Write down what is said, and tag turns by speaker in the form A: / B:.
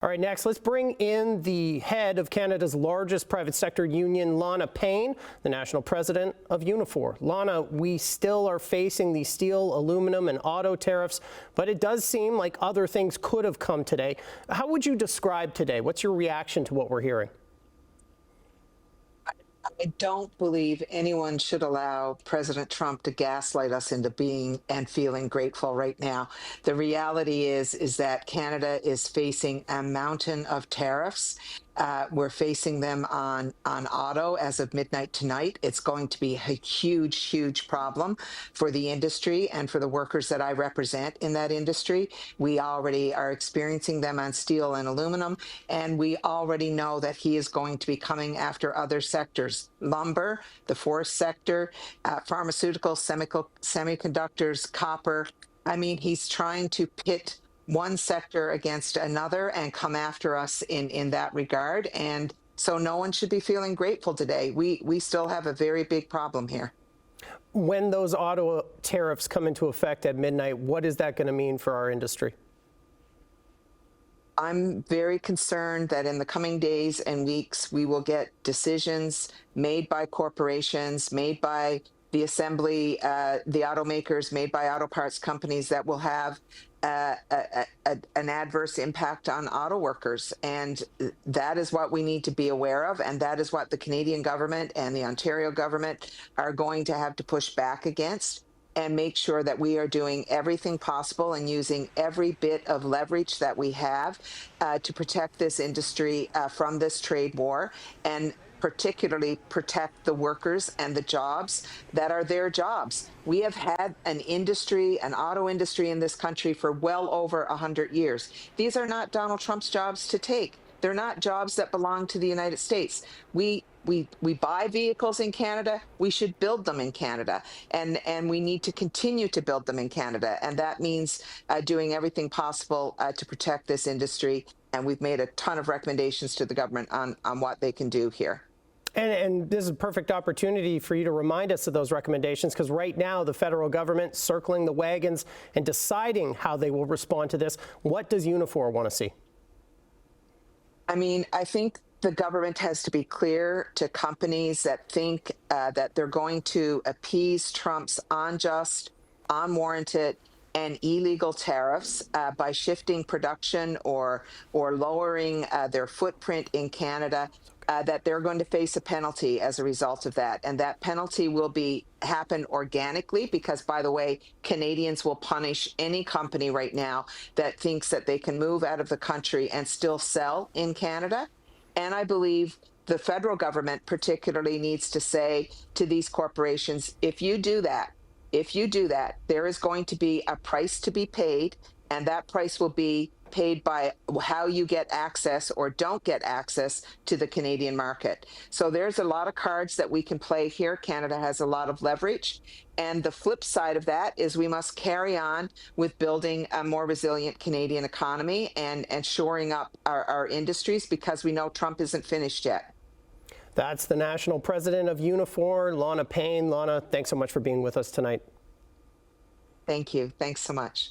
A: All right, next, let's bring in the head of Canada's largest private sector union, Lana Payne, the national president of Unifor. Lana, we still are facing the steel, aluminum, and auto tariffs, but it does seem like other things could have come today. How would you describe today? What's your reaction to what we're hearing?
B: I don't believe anyone should allow President Trump to gaslight us into being and feeling grateful right now. The reality is that Canada is facing a mountain of tariffs. We're facing them on auto as of midnight tonight. It's going to be a huge problem for the industry and for the workers that I represent in that industry. We already are experiencing them on steel and aluminum, and we already know that he is going to be coming after other sectors: lumber, the forest sector, pharmaceuticals, semiconductors, copper. I mean, he's trying to pit one sector against another and come after us in that regard. And so no one should be feeling grateful today. We still have a very big problem here.
A: When those auto tariffs come into effect at midnight, what is that going to mean for our industry?
B: I'm very concerned that in the coming days and weeks, we will get decisions made by corporations, made by the assembly, the automakers, made by auto parts companies that will have an adverse impact on auto workers. And that is what we need to be aware of. And that is what the Canadian government and the Ontario government are going to have to push back against, and make sure that we are doing everything possible and using every bit of leverage that we have to protect this industry from this trade war, and particularly protect the workers and the jobs that are their jobs. We have had an industry, an auto industry in this country for well over 100 years. These are not Donald Trump's jobs to take. They're not jobs that belong to the United States. We buy vehicles in Canada. We should build them in Canada, and we need to continue to build them in Canada. And that means doing everything possible to protect this industry. And we've made a ton of recommendations to the government on what they can do here.
A: And this is a perfect opportunity for you to remind us of those recommendations, because right now the federal government circling the wagons and deciding how they will respond to this. What does Unifor want to see?
B: I mean, I think the government has to be clear to companies that think that they're going to appease Trump's unjust, unwarranted, and illegal tariffs by shifting production or lowering their footprint in Canada, that they're going to face a penalty as a result of that. And that penalty will happen organically because, by the way, Canadians will punish any company right now that thinks that they can move out of the country and still sell in Canada. And I believe the federal government particularly needs to say to these corporations, if you do that, there is going to be a price to be paid, and that price will be paid by how you get access or don't get access to the Canadian market. So there's a lot of cards that we can play here. Canada has a lot of leverage. And the flip side of that is we must carry on with building a more resilient Canadian economy and shoring up our industries, because we know Trump isn't finished yet.
A: That's the national president of Unifor, Lana Payne. Lana, thanks so much for being with us tonight.
B: Thank you. Thanks so much.